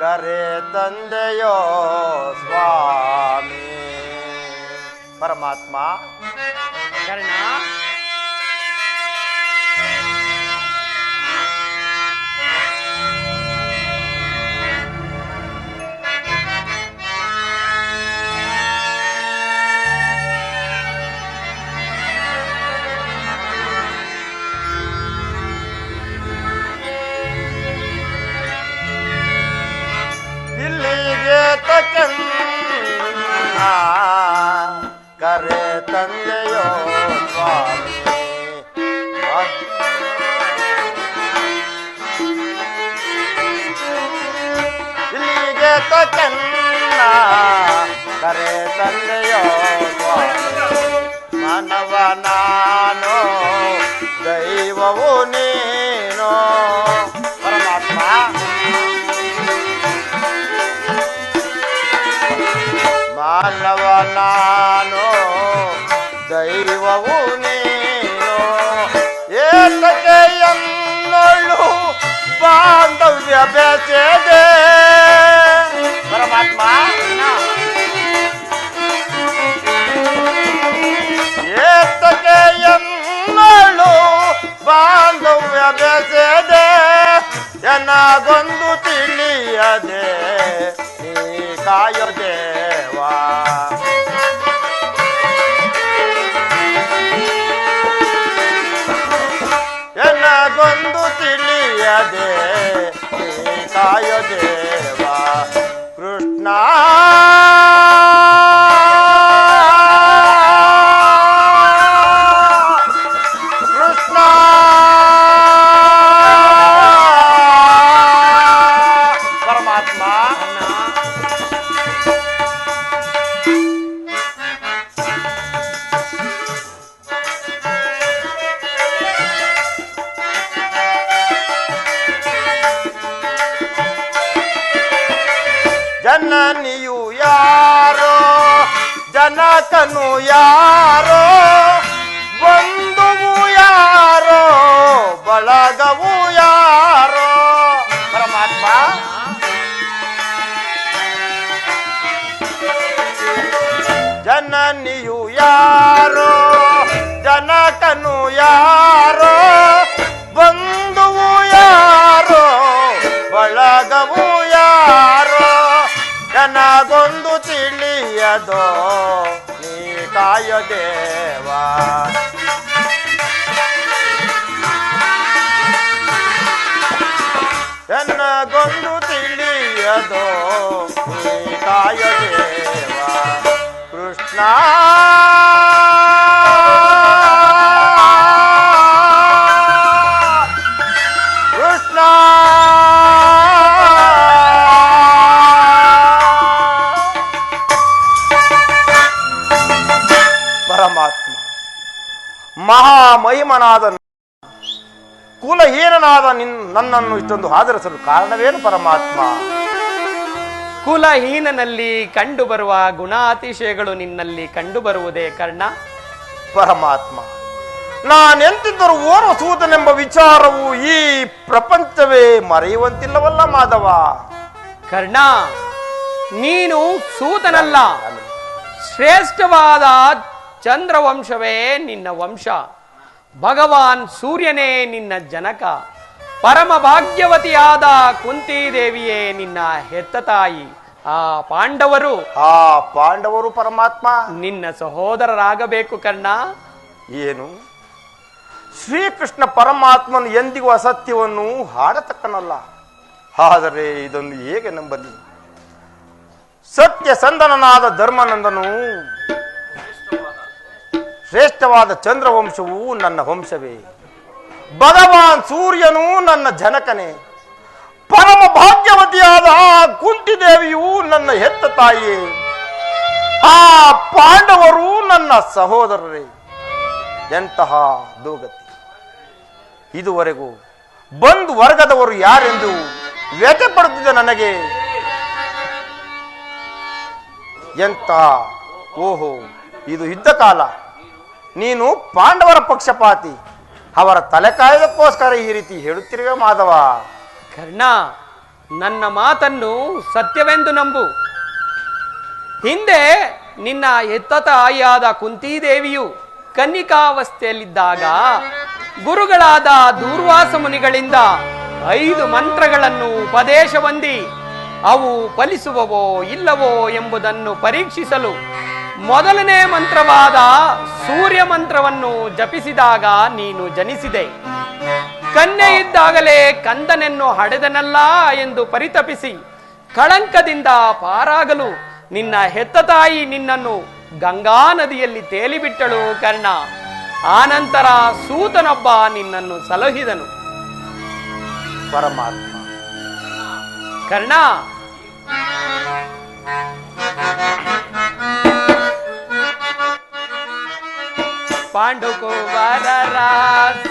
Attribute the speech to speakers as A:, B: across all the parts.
A: ಕರೆ ತಂದೆಯೋ ಸ್ವಾಮಿ. ಪರಮಾತ್ಮ
B: ಕರ್ಣ,
A: ಇಲ್ಲಿಗೆ ತಕನ್ನ ಕರೆ ತಂದೆಯೋ ಸ್ವಾಮಿ. ಇಲ್ಲಿಗೆ ತಕನ್ನ ಕರೆ ತಂದೆಯೋ ಸ್ವಾಮಿ. ಮಾನವ ನಾನು ದೈವವು ನೀನು. ಪರಮಾತ್ಮ ಮಾನವ ನಾನು ದೈವವು ನೀನು. ಏತಕ್ಕೆ ಎನ್ನೊಳ್ಳು ಬಾಂಧವ್ಯ ಬೆಸೆದೆ. ಪರಮಾತ್ಮ ಏತಕ್ಕೆ ಎನ್ನೊಳ್ಳು ಬಾಂಧವ್ಯ ಬೆಸೆದೆ. ಎನಗೊಂದು ತಿಳಿಯದೆ ನೀ ಕಾಯೋ ದೇವಾ. ಎನಗೊಂದು ತಿಳಿಯದೆ ನೀ ಕಾಯೋ ದೇವಾ. ಕೃಷ್ಣ ಕೃಷ್ಣ ಪರಮಾತ್ಮ ಜನನಿಯು ಯಾರೋ ಜನಕನು ಯಾರೋ ಬಂಧುವು ಯಾರೋ ಬಳಗವು ಯಾರೋ. ಪರಮಾತ್ಮ ಜನನಿಯು ಯಾರೋ ಜನಕನು ಯಾರೋ ಬಂಧುವು ಯಾರೋ ಬಳಗವು ಯಾರೋ. ನನಗೊಂದು ತಿಳಿಯದೋ ನೀ ಕಾಯೋ ದೇವಾ. ನನಗೊಂದು ತಿಳಿಯದೋ ನೀ ಕಾಯೋ ದೇವಾ. ಕೃಷ್ಣ ಕೃಷ್ಣ ಪರಮಾತ್ಮ ಮಹಾಮಹಿಮನಾದ ಕುಲಹೀನನಾದ ನನ್ನನ್ನು ಇಷ್ಟೊಂದು ಆದರಿಸಲು ಕಾರಣವೇನು ಪರಮಾತ್ಮ?
B: ಕುಲಹೀನನಲ್ಲಿ ಕಂಡುಬರುವ ಗುಣಾತಿಶಯಗಳು ನಿನ್ನಲ್ಲಿ ಕಂಡುಬರುವುದೇ ಕರ್ಣ?
A: ಪರಮಾತ್ಮ ನಾನೆಂತಿದ್ದರೂ ಓರ್ವ ಸೂತನೆಂಬ ವಿಚಾರವು ಈ ಪ್ರಪಂಚವೇ ಮರೆಯುವಂತಿಲ್ಲವಲ್ಲ ಮಾಧವ.
B: ಕರ್ಣ, ನೀನು ಸೂತನಲ್ಲ, ಶ್ರೇಷ್ಠವಾದ ಚಂದ್ರವಂಶವೇ ನಿನ್ನ ವಂಶ. ಭಗವಾನ್ ಸೂರ್ಯನೇ ನಿನ್ನ ಜನಕ. ಪರಮ ಭಾಗ್ಯವತಿಯಾದ ಕುಂತಿದೇವಿಯೇ ನಿನ್ನ ಹೆತ್ತ ತಾಯಿ. ಆ ಪಾಂಡವರು
A: ಪರಮಾತ್ಮ
B: ನಿನ್ನ ಸಹೋದರರಾಗಬೇಕು ಕರ್ಣ.
A: ಏನು ಶ್ರೀಕೃಷ್ಣ ಪರಮಾತ್ಮನು ಎಂದಿಗೂ ಅಸತ್ಯವನ್ನು ಹಾಡತಕ್ಕನಲ್ಲ. ಆದರೆ ಇದೊಂದು ಹೇಗೆ ನಂಬಲಿ? ಸತ್ಯ ಸಂದನನಾದ ಧರ್ಮನಂದನು ಶ್ರೇಷ್ಠವಾದ ಚಂದ್ರವಂಶವು ನನ್ನ ವಂಶವೇ. ಭಗವಾನ್ ಸೂರ್ಯನು ನನ್ನ ಜನಕನೇ. ಪರಮ ಭಾಗ್ಯವತಿಯಾದ ಕುಂತಿದೇವಿಯು ನನ್ನ ಹೆತ್ತ ತಾಯಿಯೇ. ಆ ಪಾಂಡವರು ನನ್ನ ಸಹೋದರರೇ. ಎಂತಹ ದುರ್ಗತಿ! ಇದುವರೆಗೂ ಬಂಧು ವರ್ಗದವರು ಯಾರೆಂದು ವ್ಯಥೆ ಪಡುತ್ತಿದ್ದ ನನಗೆ ಎಂತ ಓಹೋ, ಇದು ಯುದ್ಧ ಕಾಲ. ನೀನು ಪಾಂಡವರ ಪಕ್ಷಪಾತಿ. ಅವರ ತಲೆ ಕಾಯೋದಕ್ಕೋಸ್ಕರ ಈ ರೀತಿ ಹೇಳುತ್ತಿರುವೆ ಮಾಧವ.
B: ಕರ್ಣ, ನನ್ನ ಮಾತನ್ನು ಸತ್ಯವೆಂದು ನಂಬು. ಹಿಂದೆ ನಿನ್ನ ಹೆತ್ತ ತಾಯಿಯಾದ ಕುಂತಿದೇವಿಯು ಕನ್ನಿಕಾವಸ್ಥೆಯಲ್ಲಿದ್ದಾಗ ಗುರುಗಳಾದ ದೂರ್ವಾಸ ಮುನಿಗಳಿಂದ 5 ಮಂತ್ರಗಳನ್ನು ಉಪದೇಶ ಹೊಂದಿ ಅವು ಫಲಿಸುವವೋ ಇಲ್ಲವೋ ಎಂಬುದನ್ನು ಪರೀಕ್ಷಿಸಲು ಮೊದಲನೇ ಮಂತ್ರವಾದ ಸೂರ್ಯ ಮಂತ್ರವನ್ನು ಜಪಿಸಿದಾಗ ನೀನು ಜನಿಸಿದೆ. ಕನ್ಯೆ ಇದ್ದಾಗಲೇ ಕಂದನನ್ನು ಹಡೆದನಲ್ಲ ಎಂದು ಪರಿತಪಿಸಿ ಕಳಂಕದಿಂದ ಪಾರಾಗಲು ನಿನ್ನ ಹೆತ್ತ ತಾಯಿ ನಿನ್ನನ್ನು ಗಂಗಾ ನದಿಯಲ್ಲಿ ತೇಲಿಬಿಟ್ಟಳು ಕರ್ಣ. ಆನಂತರ ಸೂತನೊಬ್ಬ ನಿನ್ನನ್ನು ಸಲಹಿದನು.
A: ಪರಮಾತ್ಮ
B: ಕರ್ಣ, ಪಾಂಡುಕುವರರ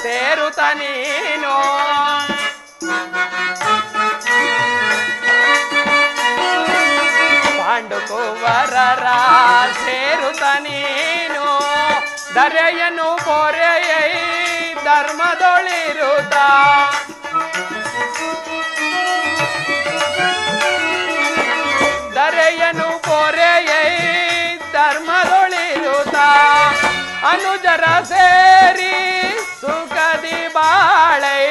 B: ಸೇರುತ್ತ ನೀನು ಪಾಂಡುಕುವರರ ಸೇರುತ್ತ ನೀನು ದರೆಯನ್ನು ಪೊರೆಯೈ ಧರ್ಮದೊಳಿರುತ್ತ ದರೆಯನ್ನು ಪೊರೆಯೈ ಧರ್ಮದೊಳಿರುತ್ತ ಅನುಜರ ಸೇರಿ ಸುಖದಿ ಬಾಳೈ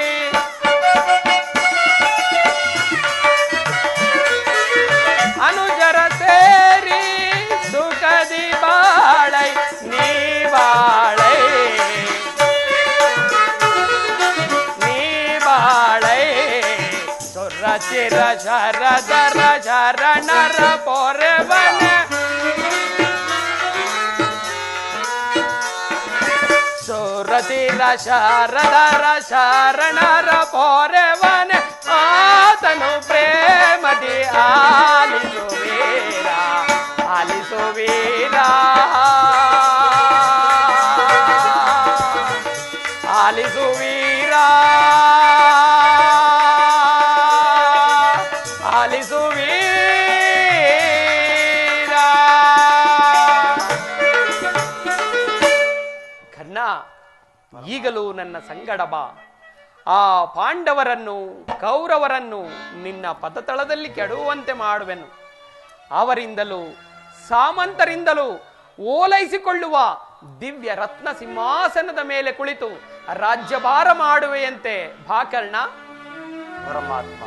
B: ಅನುಜರ ಸೇರಿ ಸುಖದಿ ಬಾಳೈ ನೀ ಬಾಳೈ ನೀ ಬಾಳೈ ಸುರ ಚಿರ ಶರದರ ಶರಣರ ಪೊರೆವನ ಸುರತಿರ ಶಾರದರ ಶರಣರ ಪೊರೆವನ ಆತನು ಪ್ರೇಮದಿ ಆಲಿಸುವೀರ ಆಲಿಸುವೀರ ಆಲಿಸುವೀರ ಆಲಿಸುವೀರ. ಕರ್ಣ, ಈಗಲೂ ನನ್ನ ಸಂಗಡ ಬಾ. ಆ ಪಾಂಡವರನ್ನು ಕೌರವರನ್ನು ನಿನ್ನ ಪದತಳದಲ್ಲಿ ಕೆಡುವಂತೆ ಮಾಡುವೆನು. ಅವರಿಂದಲೂ ಸಾಮಂತರಿಂದಲೂ ಓಲೈಸಿಕೊಳ್ಳುವ ದಿವ್ಯ ರತ್ನ ಸಿಂಹಾಸನದ ಮೇಲೆ ಕುಳಿತು ರಾಜ್ಯಭಾರ ಮಾಡುವೆಯಂತೆ ಬಾ ಕರ್ಣ.
A: ಪರಮಾತ್ಮ,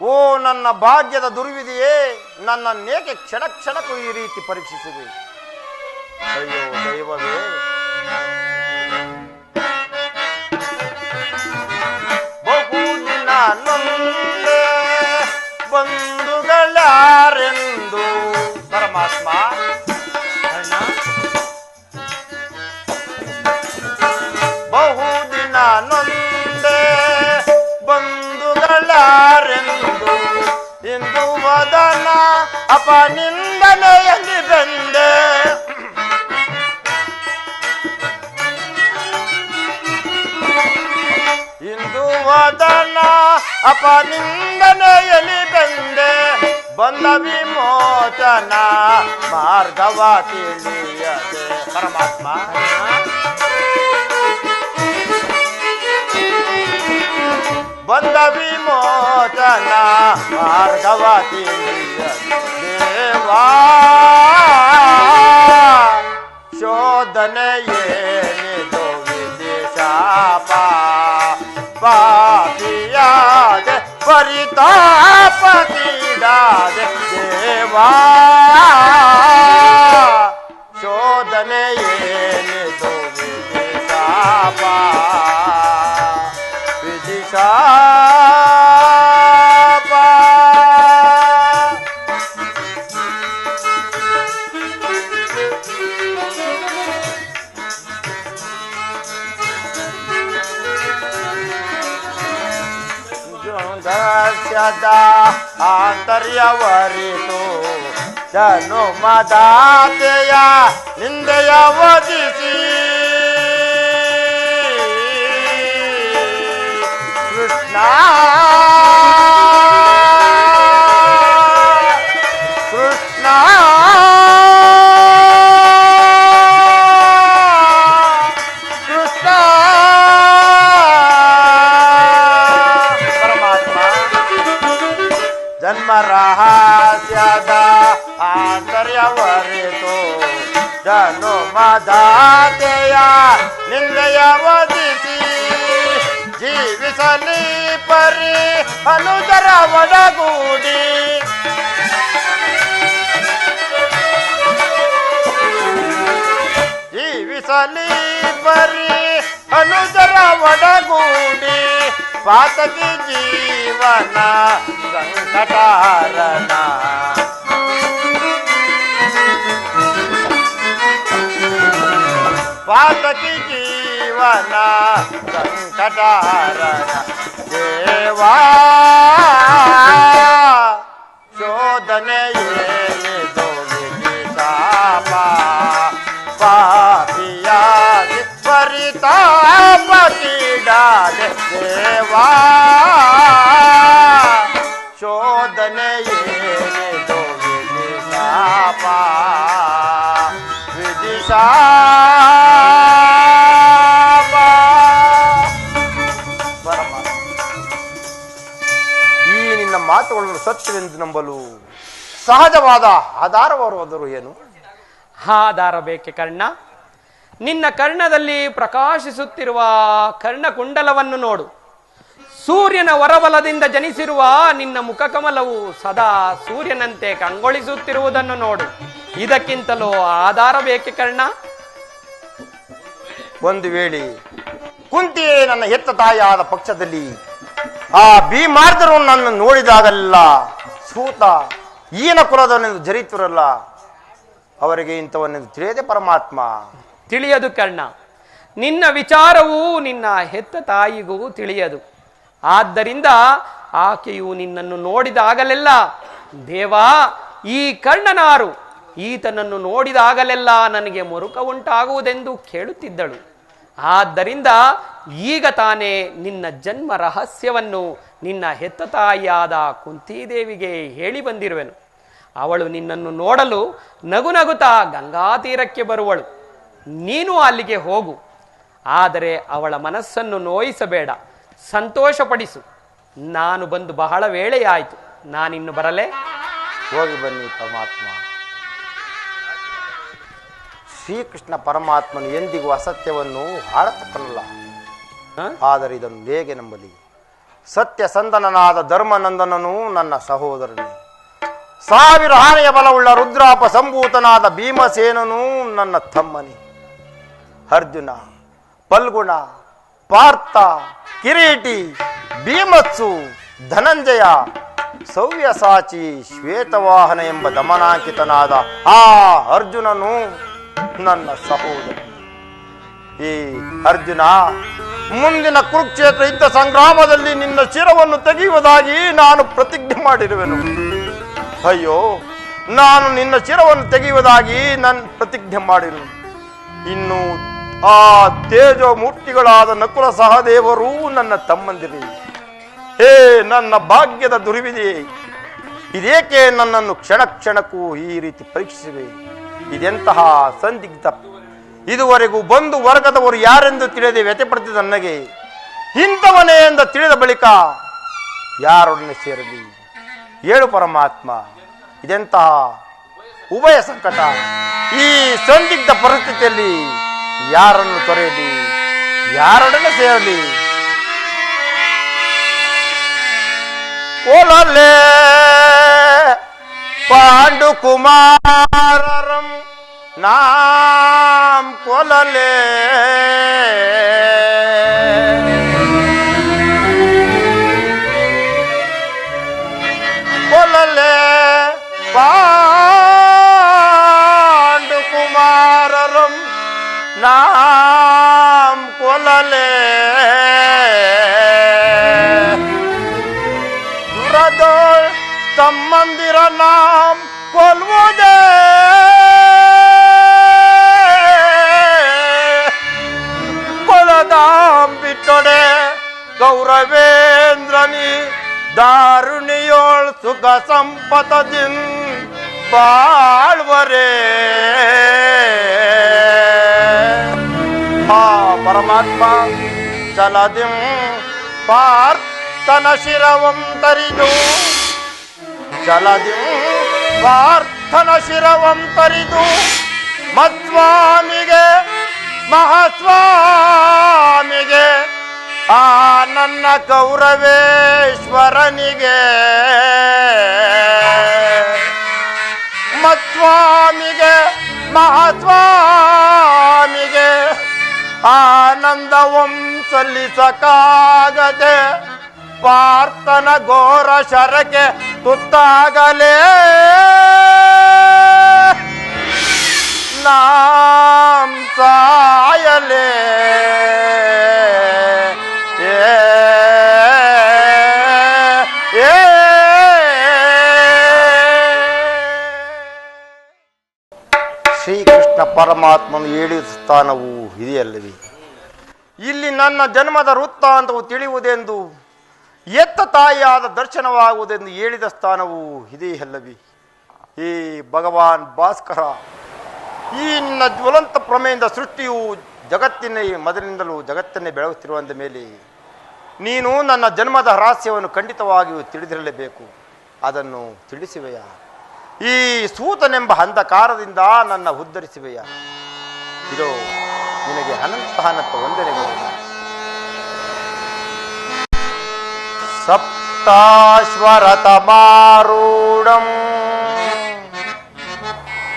A: ಓ ನನ್ನ ಭಾಗ್ಯದ ದುರ್ವಿಧಿಯೇ, ನನ್ನನ್ನೇಕೆ ಕ್ಷಣ ಕ್ಷಣಕ್ಕೂ ಈ ರೀತಿ ಪರೀಕ್ಷಿಸಿದೆ? ಅಯ್ಯೋ ದೈವವೇ, ಬಹುದಿನ ನೊಂದೆ ಬಂಧುಗಳಾರೆಂದು. ಪರಮಾತ್ಮ, ಬಹುದಿನ ನೊಂದೆ ಬಂಧುಗಳಾರೆಂದು ಇಂದು ವದನ ಅಪನಿಂದನೆಯಲ್ಲಿ ಬಂದೆ. ಇಂದು ವದನ ಅಪನಿಂದನೆಯಲ್ಲಿ ಬಂದೆ. ಬಂದ ವಿಮೋಚನ ಮಾರ್ಗವ ತಿಳಿಯದೆ. ಪರಮಾತ್ಮ, ಬಂದ ವಿಮೋಚನ ಮಾರ್ಗವ ತಿಳಿಯದೆ. ದೇವಾ ಶೋಧನೆ ಏನಿದು ವಿದೇಶಾಪ ಪಾಪಿಯಾದೆ ಪರಿತಾಪೀಡಾದೆ. ದೇವಾ ಶೋಧನೆ ಏನಿದು ವಿದೇಶಾಪ ವಿದಿಶಾಪ. ದರ್ಶದ ಆಂತರ್ಯವರಿತು ಜನುಮದಾತೆಯ ನಿಂದೆಯ ವಧಿಸಿ. ಕೃಷ್ಣ ಕೃಷ್ಣ ಕೃಷ್ಣ ಜನುಮದಾತೆಯ ನಿಂದೆಯ ವಧಿಸಿ ಜೀವಿಸಲಿ ಪರಿ ಅನುಜರ ಒಡಗೂಡಿ ಜೀವಿಸಲಿ ಪರಿ ಅನುಜರ ಒಡಗೂಡಿ ಪಾತಕಿ ಜೀವನ ಸಂಕಟಾರಣ ಪಾತಕಿ ಜೀವನ ಸಂಕಟಾರಣ ದೇವಾ ಶೋಧನೆಯೇನಿದು ವಿಧಿಸಾಪ ಪಾಪಿಯಾಗಿ ಪರಿತಾಪ ಕೀಡಾದೆ ದೇವಾ ಶೋಧನೆಯೇನಿದು ವಿಧಿಸಾಪ ವಿಧಿಸಾಪ ಈ ನಿನ್ನ ಮಾತುಗಳನ್ನು ಸತ್ಯವೆಂದು ನಂಬಲು ಸಹಜವಾದ ಆಧಾರವಾದರು ಏನು?
B: ಆಧಾರ ಬೇಕೆ ಕರ್ಣ? ನಿನ್ನ ಕರ್ಣದಲ್ಲಿ ಪ್ರಕಾಶಿಸುತ್ತಿರುವ ಕರ್ಣಕುಂಡಲವನ್ನು ನೋಡು. ಸೂರ್ಯನ ಹೊರಬಲದಿಂದ ಜನಿಸಿರುವ ನಿನ್ನ ಮುಖಕಮಲವು ಸದಾ ಸೂರ್ಯನಂತೆ ಕಂಗೊಳಿಸುತ್ತಿರುವುದನ್ನು ನೋಡು. ಇದಕ್ಕಿಂತಲೂ ಆಧಾರ ಬೇಕೆ ಕರ್ಣ?
A: ಒಂದು ವೇಳೆ ಕುಂತಿಯೇ ನನ್ನ ಹೆತ್ತ ತಾಯಿಯಾದ ಪಕ್ಷದಲ್ಲಿ ಆ ಭೀಮಾರ್ದರು ನನ್ನ ನೋಡಿದಾಗಲ್ಲ ಸೂತ ಈನ ಕುಲದವನೆಂದು ಜರಿತಿರಲ್ಲ, ಅವರಿಗೆ ಇಂಥವನ್ನೆಂದು ತಿಳಿಯದೆ ಪರಮಾತ್ಮ.
B: ತಿಳಿಯದು ಕರ್ಣ. ನಿನ್ನ ವಿಚಾರವು ನಿನ್ನ ಹೆತ್ತ ತಾಯಿಗೂ ತಿಳಿಯದು. ಆದ್ದರಿಂದ ಆಕೆಯು ನಿನ್ನನ್ನು ನೋಡಿದಾಗಲೆಲ್ಲ ದೇವಾ ಈ ಕರ್ಣನಾರು, ಈತನನ್ನು ನೋಡಿದಾಗಲೆಲ್ಲ ನನಗೆ ಮರುಕ ಉಂಟಾಗುವುದೆಂದು ಕೇಳುತ್ತಿದ್ದಳು. ಆದ್ದರಿಂದ ಈಗ ತಾನೇ ನಿನ್ನ ಜನ್ಮ ರಹಸ್ಯವನ್ನು ನಿನ್ನ ಹೆತ್ತ ತಾಯಿಯಾದ ಕುಂತಿದೇವಿಗೆ ಹೇಳಿ ಬಂದಿರುವೆನು. ಅವಳು ನಿನ್ನನ್ನು ನೋಡಲು ನಗುನಗುತ್ತಾ ಗಂಗಾ ತೀರಕ್ಕೆ ಬರುವಳು. ನೀನು ಅಲ್ಲಿಗೆ ಹೋಗು. ಆದರೆ ಅವಳ ಮನಸ್ಸನ್ನು ನೋಯಿಸಬೇಡ, ಸಂತೋಷಪಡಿಸು. ನಾನು ಬಂದು ಬಹಳ ವೇಳೆಯಾಯಿತು, ನಾನಿನ್ನು ಬರಲೇ?
A: ಹೋಗಿ ಬನ್ನಿ ಪರಮಾತ್ಮ. ಶ್ರೀಕೃಷ್ಣ ಪರಮಾತ್ಮನು ಎಂದಿಗೂ ಅಸತ್ಯವನ್ನು ಆಡತಕ್ಕನಲ್ಲ. ಆದರೆ ಇದನ್ನು ಹೇಗೆ ನಂಬಲಿ? ಸತ್ಯ ಸಂದನನಾದ ಧರ್ಮನಂದನನು ನನ್ನ ಸಹೋದರನೇ, 1000 ಆನೆಯ ಬಲವುಳ್ಳ ರುದ್ರಾಪ ಸಂಭೂತನಾದ ಭೀಮಸೇನನು ನನ್ನ ತಮ್ಮನೇ. ಅರ್ಜುನ, ಫಲ್ಗುಣ, ಪಾರ್ಥ, ಕಿರೀಟಿ, ಭೀಮತ್ಸು, ಧನಂಜಯ, ಸವ್ಯಸಾಚಿ, ಶ್ವೇತವಾಹನ ಎಂಬ ದಮನಾಂಕಿತನಾದ ಆ ಅರ್ಜುನನು ನನ್ನ ಸಹೋದರ. ಈ ಅರ್ಜುನ, ಮುಂದಿನ ಕುರುಕ್ಷೇತ್ರ ಯುದ್ಧ ಸಂಗ್ರಾಮದಲ್ಲಿ ನಿನ್ನ ಶಿರವನ್ನು ತೆಗೆಯುವುದಾಗಿ ನಾನು ಪ್ರತಿಜ್ಞೆ ಮಾಡಿರುವೆನು. ಅಯ್ಯೋ, ನಾನು ನಿನ್ನ ಶಿರವನ್ನು ತೆಗೆಯುವುದಾಗಿ ನಾನು ಪ್ರತಿಜ್ಞೆ ಮಾಡಿರುವೆನು. ಇನ್ನು ಆ ತೇಜೋ ಮೂರ್ತಿಗಳಾದ ನಕುಲ ಸಹದೇವರು ನನ್ನ ತಮ್ಮಂದಿರಿ. ಹೇ ನನ್ನ ಭಾಗ್ಯದ ದುರ್ವಿಧಿ, ಇದೇಕೆ ನನ್ನನ್ನು ಕ್ಷಣ ಕ್ಷಣಕ್ಕೂ ಈ ರೀತಿ ಪರೀಕ್ಷಿಸಿವೆ? ಇದೆಂತಹ ಸಂದಿಗ್ಧ! ಇದುವರೆಗೂ ಬಂದು ವರ್ಗದವರು ಯಾರೆಂದು ತಿಳಿಯದೆ ವ್ಯಥೆಪಡುತ್ತಿದ್ದ ನನಗೆ ಇಂಥವನೇ ಎಂದ ತಿಳಿದ ಬಳಿಕ ಯಾರೊಡನೆ ಸೇರಲಿ? ಹೇಳು ಪರಮಾತ್ಮ, ಇದೆಂತಹ ಉಭಯ ಸಂಕಟ! ಈ ಸಂದಿಗ್ಧ ಪರಿಸ್ಥಿತಿಯಲ್ಲಿ ಯಾರನ್ನು ತೊರೆಯಲಿ, ಯಾರೊಡನೆ ಸೇರಲಿ? ಓಲಲ್ಲೇ ಪಾಂಡು ಕುಮಾರರಂ ನಾಂ ಕೊಲಲೆ ಕೊಲಲೆ ಪಾಂಡು ಕುಮಾರರಂ ನಾಂ ಕೊಲಲೆ ದುರದೋಳ್ ತಮ್ಮಂದಿರ ನಾಂ ಕೊಲ್ವುದೇ ಕೊಲದಾಂ ಬಿಟ್ಟೊಡೆ ಗೌರವೇಂದ್ರನಿ ದಾರುಣಿಯೋಳ್ ಸುಖ ಸಂಪತದಿನ್ ಬಾಳ್ವರೇ. ಆ ಪರಮಾತ್ಮ ಚಲದಿಂ ಪಾರ್ಥನ ಶಿರವಂ ತರಿದು ಚಲದಿಂ ಪಾರ್ಥನ ಶಿರವಂ ತರಿದು ಮತ್ಸ್ವಾಮಿಗೆ ಮಹಾಸ್ವಾಮಿಗೆ ಆ ನನ್ನ ಕೌರವೇಶ್ವರನಿಗೆ ಮತ್ಸ್ವಾಮಿಗೆ ಮಹಾಸ್ವಾಮಿಗೆ ಆನಂದವಂ ಸಲ್ಲಿಸಕ್ಕಾಗದೆ ಪಾರ್ಥನ ಘೋರ ಶರಕ್ಕೆ ತುತ್ತಾಗಲೇ ನಾಂ ಸಾಯಲೇ ಶ್ರೀಕೃಷ್ಣ ಪರಮಾತ್ಮನು ಹೇಳಿದ ಸ್ಥಾನವು ಇದೆಯಲ್ಲವೇ? ಇಲ್ಲಿ ನನ್ನ ಜನ್ಮದ ವೃತ್ತಾಂತವು ತಿಳಿಯುವುದೆಂದು ಎತ್ತ ತಾಯಿಯಾದ ದರ್ಶನವಾಗುವುದೆಂದು ಹೇಳಿದ ಸ್ಥಾನವು ಇದೆಯಲ್ಲವೇ? ಹೇ ಭಗವಾನ್ ಭಾಸ್ಕರ, ಈ ನಿನ್ನ ಜ್ವಲಂತ ಪ್ರಮೇಯದ ಸೃಷ್ಟಿಯು ಜಗತ್ತಿನ ಮೊದಲಿನಿಂದಲೂ ಜಗತ್ತನ್ನೇ ಬೆಳಗುತ್ತಿರುವಂದ ಮೇಲೆ ನೀನು ನನ್ನ ಜನ್ಮದ ರಹಸ್ಯವನ್ನು ಖಂಡಿತವಾಗಿಯೂ ತಿಳಿದಿರಲೇಬೇಕು. ಅದನ್ನು ತಿಳಿಸುವೆಯ? ಈ ಸೂತನೆಂಬ ಅಂಧಕಾರದಿಂದ ನನ್ನ ಉದ್ಧರಿಸುವೆಯ? ಇದು ನಿನಗೆ ಅನಂತ ಅನಂತ ವಂದನೆಗಳು. ಸಪ್ತಾಶ್ವರತಮಾರೂಢಂ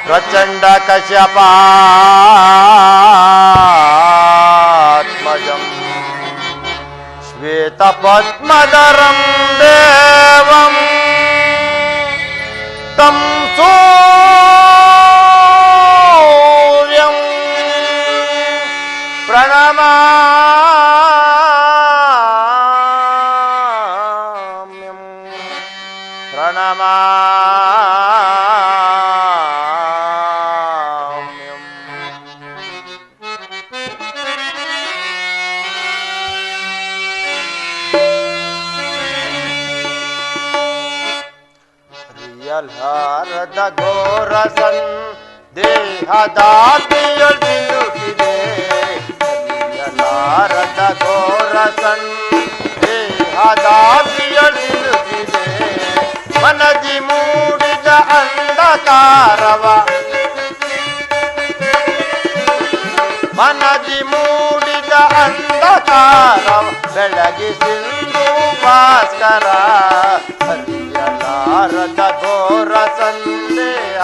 A: ಪ್ರಚಂಡ ಕಶ್ಯಪಾತ್ಮಜಂ ಶ್ವೇತ ಪದ್ಮಧರಂ ದೇವಂ ತಂ ಸೂರ್ಯಂ ಪ್ರಣಮಾಮ್ಯಂ ಪ್ರಣಮಾಮ್ಯಂ. ರಿಯಲಾರದ ಘೋರಸನ್ ದೇಹದಾದಿಯೊಳ್ ಸಿಲುಕಿದೆ. ರಿಯಲಾರದ ಘೋರಸನ್ ದೇಹದಾದಿಯೊಳ್ ಸಿಲುಕಿದೆ. ಮನದಿ ಮೂಡಿದ ಅಂಧಕಾರವ ಮನದಿ ಮೂಡಿದ ಅಂಧಕಾರವ ಬೆಳಗಿಸಿಂದು ಭಾಸ್ಕರ. ಹರಿಯಲಾರದ ಘೋರ ಸಂದೇಹ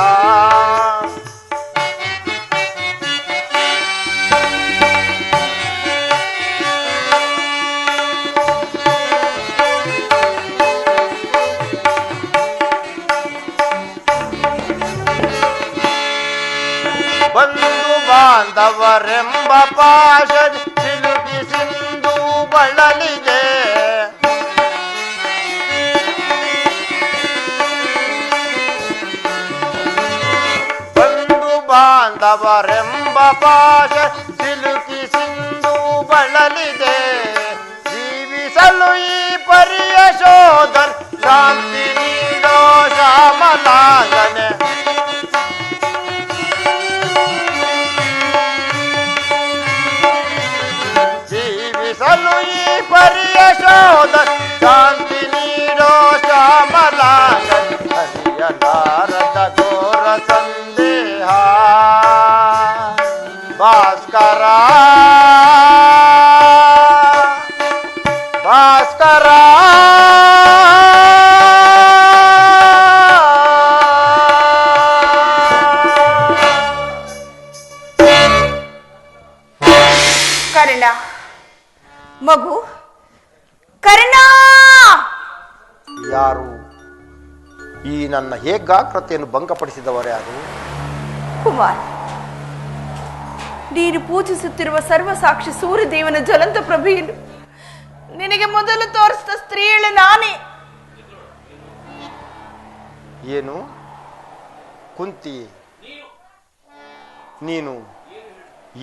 A: ಬಂಧು ಬಾಂಧವರೆಂಬ ಪಾಶದ ಸಿಲುಕಿ ಸಿಂಧು ಬಳಲಿದೆ. ಬಂಧು ಬಾಂಧವರೆಂಬ ಪಾಶ ಸಿಲುಕಿ ಸಿಂಧು ಬಳಲಿದೆ. ಜೀವಿಸಲು ಈ ಪರಿಯ ಶೋಧನ ಶಾಂತಿ ನೀಡೋ ಶ್ಯಾಮಲಾಂಗನೆ. ಜೀವಿಸಲು ಈ ಪರಿಯ ಶೋಧನ ಶಾಂತಿ ನೀಡೋ ಶ್ಯಾಮಲಾಂಗನೆ. ಹರಿಯಲಾರದ ಘೋರ ಸಂದೇಹ ಭಾಸ್ಕರ ಭಾಸ್ಕರ.
C: ಕರ್ಣ ಮಗು, ಕರ್ಣ.
A: ಯಾರು ಈ ನನ್ನ ಏಕಾಗ್ರತೆಯನ್ನು ಭಂಗಪಡಿಸಿದವರ್ಯಾರು?
C: ಕುಮಾರ್, ನೀನು ಪೂಜಿಸುತ್ತಿರುವ ಸರ್ವಸಾಕ್ಷಿ ಸೂರ್ಯದೇವನ ಜ್ವಲಂತ ಪ್ರಭೆಯನ್ನು ನಿನಗೆ ಮೊದಲು ತೋರಿಸಿದ ಸ್ತ್ರೀಯಳು ನಾನೇ.
A: ಏನು ಕುಂತಿ, ನೀನು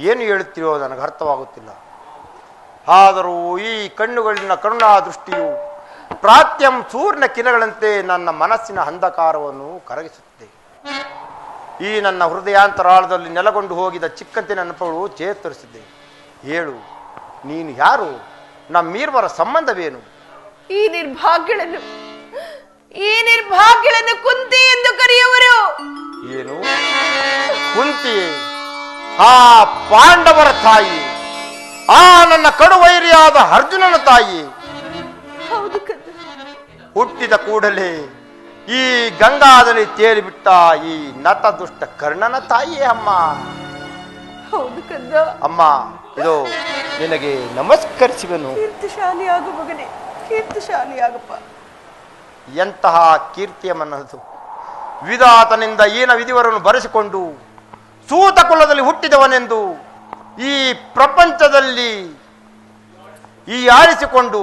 A: ಏನು ಹೇಳುತ್ತೀರೋ ನನಗೆ ಅರ್ಥವಾಗುತ್ತಿಲ್ಲ. ಆದರೂ ಈ ಕಣ್ಣುಗಳಿನ ಕರುಣಾ ದೃಷ್ಟಿಯು ಪ್ರಾತ್ಯಂ ಸೂರ್ಯನ ಕಿರಣಗಳಂತೆ ನನ್ನ ಮನಸ್ಸಿನ ಅಂಧಕಾರವನ್ನು ಕರಗಿಸುತ್ತದೆ. ಈ ನನ್ನ ಹೃದಯಾಂತರಾಳದಲ್ಲಿ ನೆಲೆಗೊಂಡು ಹೋಗಿದ ಚಿಕ್ಕಂತೆ ನೆನಪುಗಳು ಚೇತರಿಸಿದೆ. ಹೇಳು, ನೀನು ಯಾರು? ನಮ್ಮೀರ್ವರ ಸಂಬಂಧವೇನು?
C: ಈ ನಿರ್ಭಾಗ್ಯಗಳನ್ನು ಕುಂತಿ ಎಂದು ಕರೆಯುವರು.
A: ಏನು ಕುಂತಿ? ಆ ಪಾಂಡವರ ತಾಯಿ, ಆ ನನ್ನ ಕಡುವೈರಿಯಾದ ಅರ್ಜುನನ ತಾಯಿ.
C: ಹೌದು ಕಂದ.
A: ಹುಟ್ಟಿದ ಕೂಡಲೇ ಈ ಗಂಗಾದಲ್ಲಿ ತೇಲಿಬಿಟ್ಟ ಈ ನತ ದುಷ್ಟ ಕರ್ಣನ ತಾಯಿಯೇ ಅಮ್ಮ.
C: ಹೌದು ಕಂದ.
A: ಅಮ್ಮ, ಇದು ನಿನಗೆ ನಮಸ್ಕರಿಸುವೆನು.
C: ಕೀರ್ತಿಶಾಲಿಯಾಗು ಮಗನೇ, ಕೀರ್ತಿಶಾಲಿಯಾಗಪ್ಪ.
A: ಎಂತಹ ಕೀರ್ತಿಯಮ್ಮನದು! ವಿಧಾತನಿಂದ ಈನ ವಿಧಿವರನ್ನು ಬರೆಸಿಕೊಂಡು ಸೂತ ಕುಲದಲ್ಲಿ ಹುಟ್ಟಿದವನೆಂದು ಈ ಪ್ರಪಂಚದಲ್ಲಿ ಈ ಆಳಿಸಿಕೊಂಡು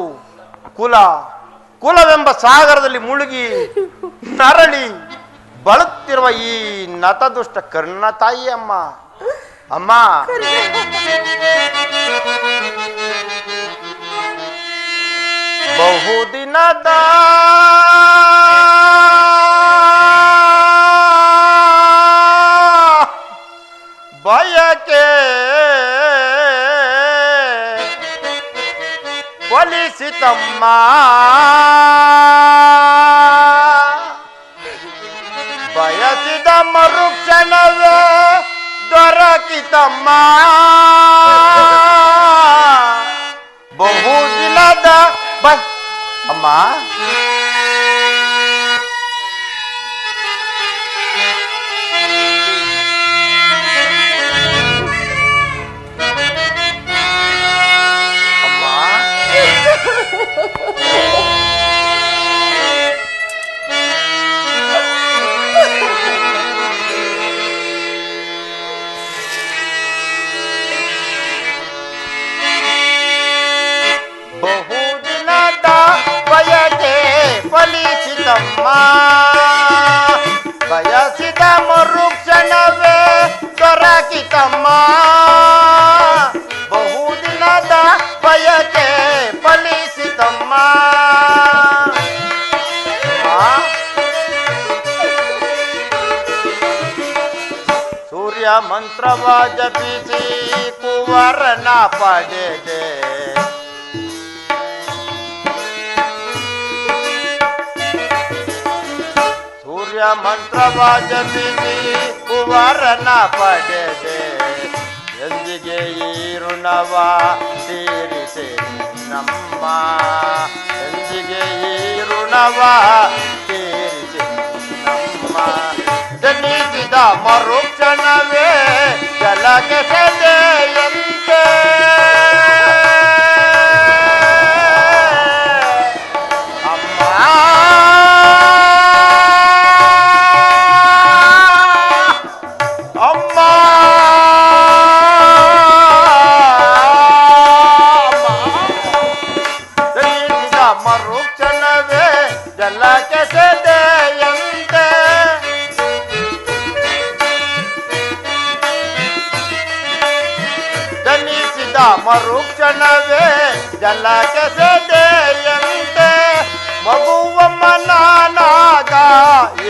A: ಕುಲವೆಂಬ ಸಾಗರದಲ್ಲಿ ಮುಳುಗಿ ನರಳಿ ಬಳುತ್ತಿರುವ ಈ ನತದುಷ್ಟ ಕರ್ಣ ತಾಯಿ ಅಮ್ಮ. ಅಮ್ಮ, ಬಹುದಿನದ ಬಯಕೆ ಫಲಿಸಿತಮ್ಮ, ಬಯಸಿದ ಮರುಕ್ಷಣವೇ ದೊರಕಿತಮ್ಮ. ಬಹುದಿನದ ಅಮ್ಮ, ಫಲಿಸಿತಮ್ಮ, ಬಯಸಿದ ಮರುಕ್ಷಣವೇ ದೊರಕಿತಮ್ಮ. ಬಹುದಿನದ ಬಯಕೆ ಫಲಿಸಿತಮ್ಮ. ಸೂರ್ಯ ಮಂತ್ರವ ಜಪಿಸಿ ಕುವರನ ಪಡೆದೆ, ಮಂತ್ರವ ಜಪಿಸಿ ಕುವರನ ಪಡೆದೆ. ಎಂದಿಗೆ ಈ ಋಣವ ತೀರಿಸೆ ನಮ್ಮ, ಎಂದಿಗೆ ಈ ಋಣವ ತೀರಿಸೆ ನಮ್ಮ. ಜನಿಸಿದ ಮರುಕ್ಷಣವೇ ಜಲಕ್ಕೆ ಸೆದೆಯಂತೆ, ಮರುಕ್ಷಣವೇ ಜಲಕ್ಕೆ ಸೆದೆಯಂತೆ. ಮಗುವಮ್ಮ ನಾನಾಗ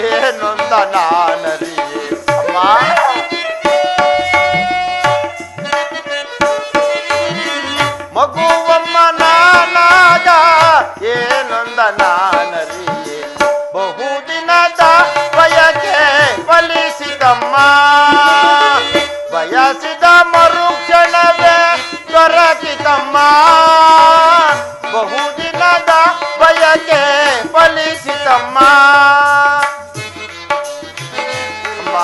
A: ಏನೊಂದ ನಾನರಿಯೇ ಅಮ್ಮ. ಮಗುವಮ್ಮ ನಾನಾಗ ಏನೊಂದ ನಾನರಿಯೇ. ಬಹುದಿನದ ಬಯಕೆ ಫಲಿಸಿತಮ್ಮ, ಬಯಸಿದ ಮರುಕ್ಷಣವೇ ದೊರಕಿತಮ್ಮ. ಬಹುದಿನದ ಬಯಕೆ ಫಲಿಸಿತಮ್ಮ. ಅಮ್ಮ,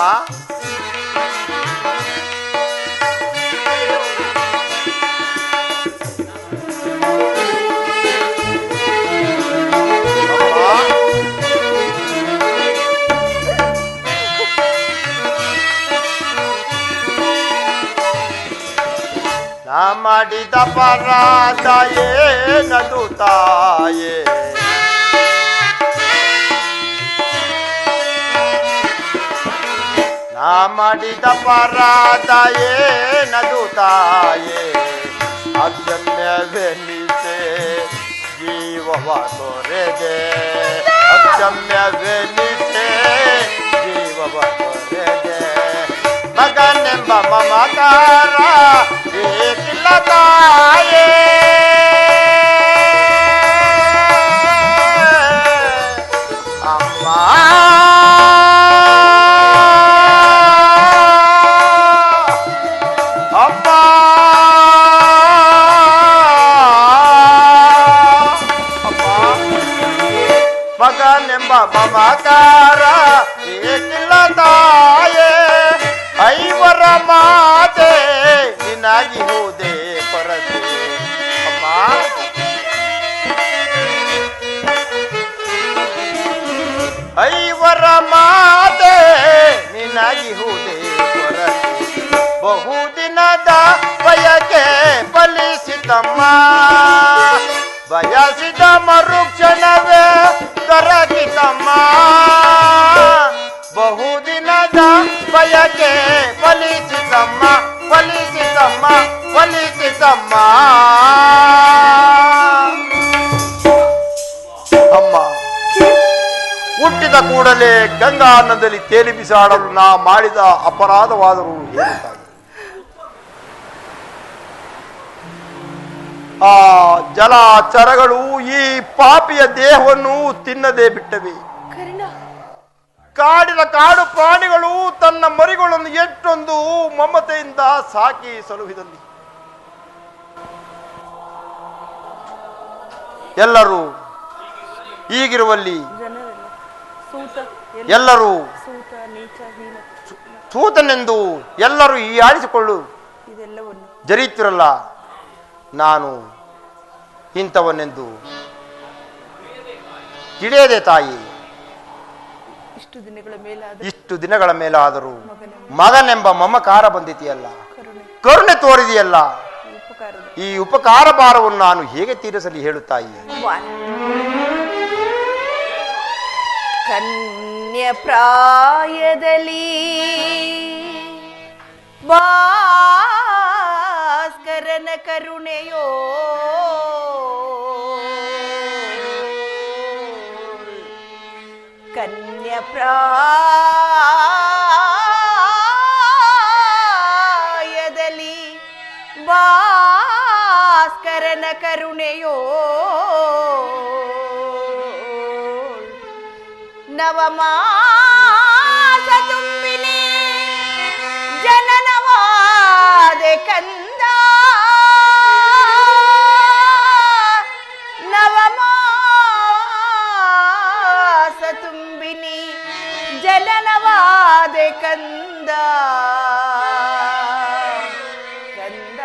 A: ನಾ ಮಾಡಿದ ಪರಾಧ ಏನದು ತಾಯೇ, ನಾ ಮಾಡಿದ ಪರಾಧ ಏನದು ತಾಯೇ. ಅಕ್ಷಮ್ಯವೆನಿಸೆ ಜೀವವ ತೊರೆದೆ, ಅಕ್ಷಮ್ಯವೆನಿಸೆ ಜೀವವ ತೊರೆದೆ. ಮಗನೆಂಬ ಮಮಕಾರ ಏಕಿಲ್ಲ ತಾಯೇ. ಅಮ್ಮ, ಮಮಕಾರ ಏಕಿಲ್ಲ ತಾಯೇ ಐವರ ಮಾತೆ ನಿನಾಗಿ ಹೋದೆ ಪರದೆ ಅಮ್ಮ ಐವರ ಮಾತೆ ನಿನಾಗಿ ಹೋದೆ ಪರದೆ ಬಹುದಿನದ ಬಯಕೆ ಫಲಿಸಿತಮ್ಮ ಬಯಸಿದ ಮರುಕ್ಷಣವೇ ದೊರಕಿತಮ್ಮ ಬಹುದಿನದ ಬಯಕೆ ಫಲಿಸಿತಮ್ಮ ಫಲಿಸಿತಮ್ಮ ಫಲಿಸಿತಮ್ಮ ಅಮ್ಮ ಹುಟ್ಟಿದ ಕೂಡಲೇ ಗಂಗಾ ನದಿಯಲ್ಲಿ ತೇಲಿ ಬಿಸಾಡಲು ನಾ ಮಾಡಿದ ಅಪರಾಧವಾದರೂ ಹೇಳುತ್ತಾರೆ ಆ ಜಲಚರಗಳು ಈ ಪಾಪಿಯ ದೇಹವನ್ನು ತಿನ್ನದೆ ಬಿಟ್ಟವೆ ಕಾಡಿನ ಕಾಡು ಪ್ರಾಣಿಗಳು ತನ್ನ ಮರಿಗಳನ್ನು ಎಷ್ಟೊಂದು ಮಮತೆಯಿಂದ ಸಾಕಿ ಸಲುಹಿದಲ್ಲಿ ಎಲ್ಲರೂ ಈಗಿರುವಲ್ಲಿ ಎಲ್ಲರೂ ಸೂತನೆಂದು ಎಲ್ಲರೂ ಈ ಆಡಿಸಿಕೊಳ್ಳು ಜರೀತಿರಲ್ಲ ನಾನು ಇಂಥವನೆಂದು ತಿಳಿಯದೆ ತಾಯಿ ಇಷ್ಟು ದಿನಗಳ ಮೇಲಾದರೂ ಮಗನೆಂಬ ಮಮಕಾರ ಬಂದಿದೆಯಲ್ಲ ಕರುಣೆ ತೋರಿದೆಯಲ್ಲ ಈ ಉಪಕಾರ ಭಾರವನ್ನು ನಾನು ಹೇಗೆ ತೀರಿಸಲಿ ಹೇಳುತ್ತಾಯಿ
C: ಕನ್ಯ ಪ್ರಾಯದಲ್ಲಿ ಭಾಸ್ಕರನ ಕರುಣೆಯೋ ಕನ್ಯ ಪ್ರಾಯದಲ್ಲಿ ಭಾಸ್ಕರನ ಕರುಣೆಯೋ ನವಮಾಸ ತುಂಬಿನಿ ಜನನವಾದೆ ಕಂದ ನವಮಾಸ ತುಂಬಿನಿ ಜನನವಾದೆ ಕಂದ ಕಂದ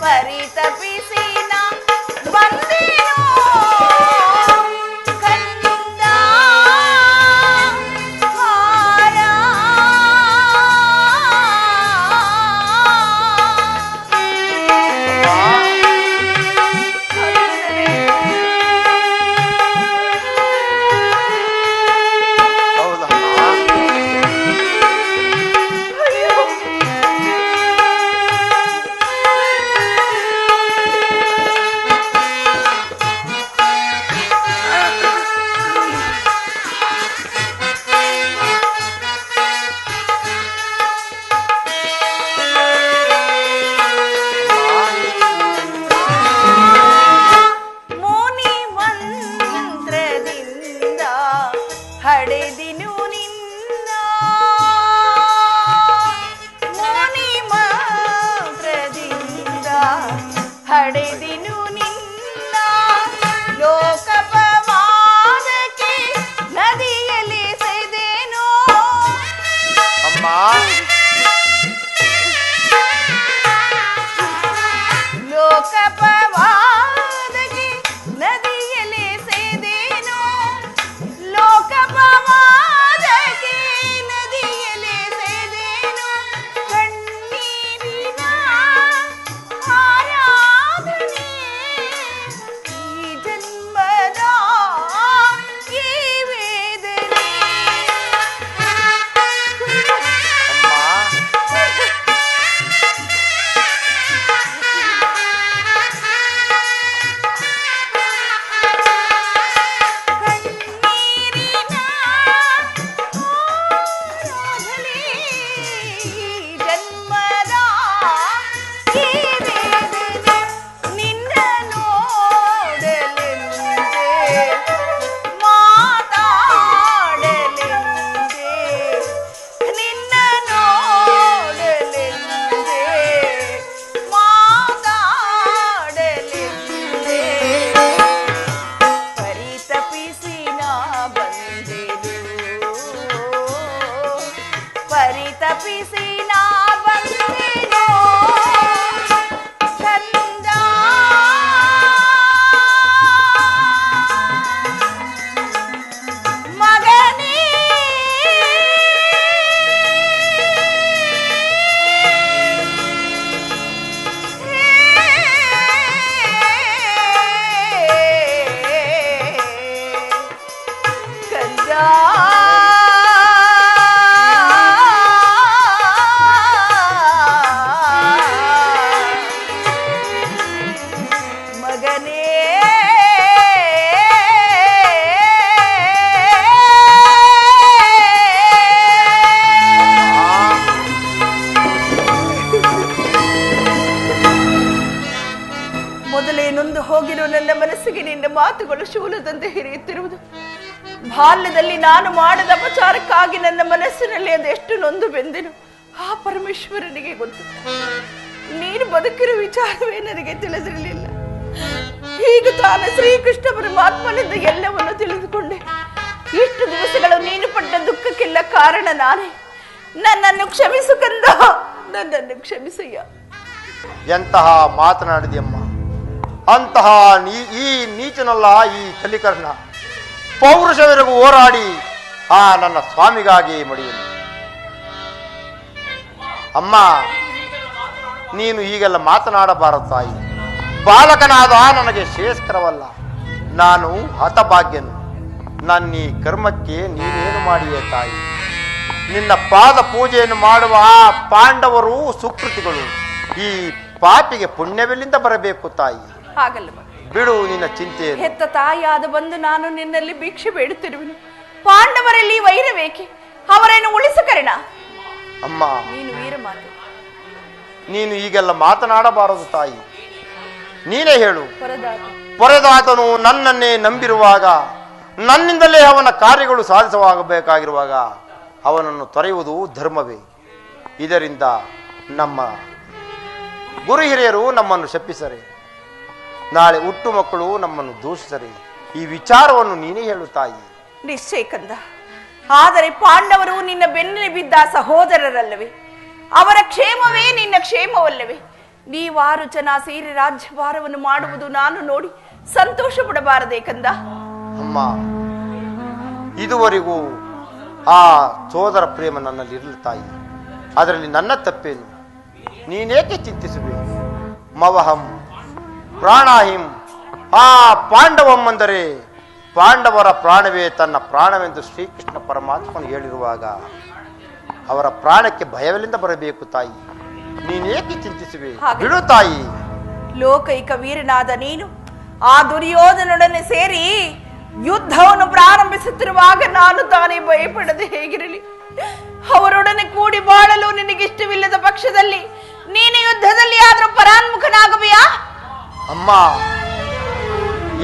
C: ಪರಿತಪಿಸಿ ನಾ ಬಂದೆನೋ ಕಂದ ಹಾರ. ಹಡೆದಿನು ನಿನ್ನ ಮುನಿ ಮಂತ್ರದಿಂದ ಹಡೆದಿನು ನಿನ್ನ ಲೋಕಪವಾದಕ್ಕೆ ನದಿಯಲ್ಲಿ ಸೆದೆನೋ
A: ಅಮ್ಮ
C: ಲೋಕಪವಾದಕ್ಕೆ ನದಿಯಲ್ಲಿ ಸೆದೆನೋ ಲೋಕಪವಾದಕ್ಕೆ ನದಿಯಲ್ಲಿ ಸೆದೆನೋ ಕಣ್ಣೀರಿನ ಆರಾಧನೆ ಈ ಜನ್ಮದ ಈ ವೇದನೆ. ಕಣ್ಣೀರಿನ ಆರಾಧನೆ ಈ ಜನ್ಮದ ಈ ವೇದನೆ. ನಿನ್ನ ನೋಡಲೆಂದೇ ಮಾತಾಡಲೆಂದೇ ನಿನ್ನ ನೋಡಲೆಂದೇ ಮಾತಾಡಲೆಂದೇ ಪರಿತಪಿಸಿ ನಾ ಬಂದೆನು ಪರಿತಪಿಸಿ ನಾ ಬಂದೆನು ಕಂದ ಮಗನೇ ಕಂದ ಮಗನೇ ಮೊದಲೇ ನೊಂದು ಹೋಗಿರೋ ನನ್ನ ಮನಸ್ಸಿಗೆ ನಿನ್ನ ಮಾತುಗಳು ಶೂಲದಂತೆ ಹಿರಿಯುತ್ತಿರುವುದು. ಬಾಲ್ಯದಲ್ಲಿ ನಾನು ಮಾಡದ ಅಪಚಾರಕ್ಕಾಗಿ ನನ್ನ ಮನಸ್ಸಿನಲ್ಲಿ ಅದೆಷ್ಟು ನೊಂದು ಬೆಂದೆನು ಆ ಪರಮೇಶ್ವರನಿಗೆ ಗೊತ್ತು. ನೀನು ಬದುಕಿರುವ ವಿಚಾರವೇ ನನಗೆ ತಿಳಿದಿರಲಿಲ್ಲ. ಈಗ ತಾನು ಶ್ರೀಕೃಷ್ಣ ಪರಮಾತ್ಮನಿಂದ ಎಲ್ಲವನ್ನು ತಿಳಿದುಕೊಂಡೆ. ಇಷ್ಟು ದಿವಸಗಳು ನೀನು ಪಟ್ಟ ದುಃಖಕ್ಕೆಲ್ಲ ಕಾರಣ ನಾನೇ. ನನ್ನನ್ನು ಕ್ಷಮಿಸು ಕಂದ, ನನ್ನನ್ನು ಕ್ಷಮಿಸಯ್ಯ.
A: ಎಂತಹ ಮಾತನಾಡಿದೆಯಮ್ಮ. ಅಂತಹ ಈ ನೀಚನಲ್ಲ ಈ ಕಲಿಕರ್ಣ. ಪೌರುಷವರೆಗೂ ಹೋರಾಡಿ ಆ ನನ್ನ ಸ್ವಾಮಿಗಾಗಿ ಮಡಿಯಲು. ಅಮ್ಮ, ನೀನು ಹೀಗೆಲ್ಲ ಮಾತನಾಡಬಾರದು ತಾಯಿ. ಬಾಲಕನಾದ ನನಗೆ ಶ್ರೇಷ್ಠರವಲ್ಲ. ನಾನು ಹತಭಾಗ್ಯನು. ನನ್ನ ಈ ಕರ್ಮಕ್ಕೆ ನೀನೇನು ಮಾಡಿಯೇ ತಾಯಿ? ನಿನ್ನ ಪಾದ ಪೂಜೆಯನ್ನು ಮಾಡುವ ಆ ಪಾಂಡವರು ಸುಕೃತಿಗಳು. ಈ ಪಾಪಿಗೆ ಪುಣ್ಯವೆಲ್ಲಿಂದ ಬರಬೇಕು ತಾಯಿ?
C: ಹಾಗಲ್ಲ
A: ಬಿಡು ನಿನ್ನ ಚಿಂತೆಯನ್ನು.
C: ಹೆತ್ತ ತಾಯಿಯಾದ ಬಂದು ನಾನು ನಿನ್ನಲ್ಲಿ ಭಿಕ್ಷೆ ಬೇಡುತ್ತಿರುವೆನು. ಪಾಂಡವರಲ್ಲಿ ವೈರವೇಕೆ? ಅವರನ್ನು ಉಳಿಸಕರಣ.
A: ಅಮ್ಮ,
C: ನೀನು ವೀರ ಮಾತೆ.
A: ನೀನು ಈಗೆಲ್ಲ ಮಾತನಾಡಬಾರದು ತಾಯಿ. ನೀನೇ ಹೇಳು.
C: ಹೊರದಾಟ
A: ಪೊರೆದಾತನು ನನ್ನನ್ನೇ ನಂಬಿರುವಾಗ, ನನ್ನಿಂದಲೇ ಅವನ ಕಾರ್ಯಗಳು ಸಾಧಿಸವಾಗಬೇಕಾಗಿರುವಾಗ ಅವನನ್ನು ತೊರೆಯುವುದು ಧರ್ಮವೇ? ಇದರಿಂದ ನಮ್ಮ ಗುರು ಹಿರಿಯರು ನಮ್ಮನ್ನು ಶಪಿಸರೆ, ನಾಳೆ ಹುಟ್ಟು ಮಕ್ಕಳು ನಮ್ಮನ್ನು ದೂಷಿಸರೆ. ಈ ವಿಚಾರವನ್ನು ನೀನೇ ಹೇಳು ತಾಯಿ.
C: ನಿಶ್ಚಯ ಕಂದ. ಆದರೆ ಪಾಂಡವರು ನಿನ್ನ ಬೆನ್ನಿಗೆ ಬಿದ್ದ ಸಹೋದರರಲ್ಲವೇ? ಅವರ ಕ್ಷೇಮವೇ ನಿನ್ನ ಕ್ಷೇಮವಲ್ಲವೇ? ನೀವಾರು ಜನ ಸೇರಿ ರಾಜ್ಯಭಾರವನ್ನು ಮಾಡುವುದು ನಾನು ನೋಡಿ ಸಂತೋಷ ಪಡಬಾರದೆ ಕಂದ?
A: ಅಮ್ಮ, ಇದುವರೆಗೂ ಆ ಸೋದರ ಪ್ರೇಮ ನನ್ನಲ್ಲಿ ಇರಲಿ ತಾಯಿ. ಅದರಲ್ಲಿ ನನ್ನ ತಪ್ಪೇನು? ನೀನೇಕೆ ಚಿಂತಿಸಬೇಕು? ಮವಹಂ ಪ್ರಾಣಾಹಿಂ, ಆ ಪಾಂಡವಂ ಅಂದರೆ ಪಾಂಡವರ ಪ್ರಾಣವೇ ತನ್ನ ಪ್ರಾಣವೆಂದು ಶ್ರೀಕೃಷ್ಣ ಪರಮಾತ್ಮನು ಹೇಳಿರುವಾಗ ಅವರ ಪ್ರಾಣಕ್ಕೆ ಭಯವಿಲ್ಲಿಂದ ಬರಬೇಕು ತಾಯಿ. ನೀನೇಕೆ ಚಿಂತಿಸಬೇಕು? ಬಿಡು ತಾಯಿ.
C: ಲೋಕೈಕ ವೀರನಾದ ನೀನು ಆ ದುರ್ಯೋಧನೊಡನೆ ಸೇರಿ ಯುದ್ಧವನ್ನು ಪ್ರಾರಂಭಿಸುತ್ತಿರುವಾಗ ನಾನು ತಾನೇ ಭಯಪಡದೆ ಹೇಗಿರಲಿ? ಅವರೊಡನೆ ಕೂಡಿ ಬಾಳಲು ನಿನಗಿಷ್ಟವಿಲ್ಲದ ಪಕ್ಷದಲ್ಲಿ ನೀನು ಯುದ್ಧದಲ್ಲಿ ಆದರೂ ಪರಾನ್ಮುಖನಾಗಬೇಯಾ?
A: ಅಮ್ಮ,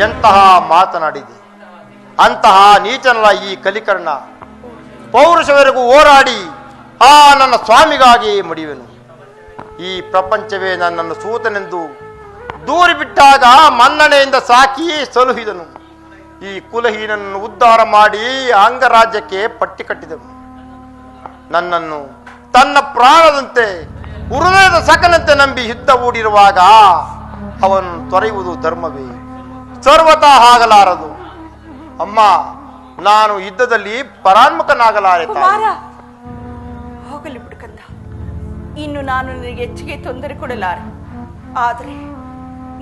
A: ಎಂತಹ ಮಾತನಾಡಿದೆ! ಅಂತಹ ನೀಚನಲ್ಲ ಈ ಕಲಿಕರ್ಣ. ಪೌರುಷವರೆಗೂ ಹೋರಾಡಿ ಆ ನನ್ನ ಸ್ವಾಮಿಗಾಗಿ ಮಡಿಯುವೆನು. ಈ ಪ್ರಪಂಚವೇ ನನ್ನನ್ನು ಸೂತನೆಂದು ದೂರಿ ಬಿಟ್ಟಾಗ ಮನ್ನಣೆಯಿಂದ ಸಾಕಿ ಸಲುಹಿದನು. ಈ ಕುಲಹೀನನ್ನು ಉದ್ಧಾರ ಮಾಡಿ ಅಂಗರಾಜ್ಯಕ್ಕೆ ಪಟ್ಟಿ ಕಟ್ಟಿದನು. ನನ್ನನ್ನು ತನ್ನ ಪ್ರಾಣದಂತೆ ಹೃದಯದ ಸಕನಂತೆ ನಂಬಿ ಯುದ್ಧ ಹೂಡಿರುವಾಗ ಅವನು ತೊರೆಯುವುದು ಧರ್ಮವೇ? ಸರ್ವತಾ ಆಗಲಾರದು. ಅಮ್ಮ, ನಾನು ಯುದ್ಧದಲ್ಲಿ ಪರಾನ್ಮುಖನಾಗಲಾರೆ.
C: ಹೋಗಲಿ ಬಿಡುಕಂದ, ಇನ್ನು ನಾನು ನಿನಗೆ ಹೆಚ್ಚಿಗೆ ತೊಂದರೆ ಕೊಡಲಾರೆ. ಆದರೆ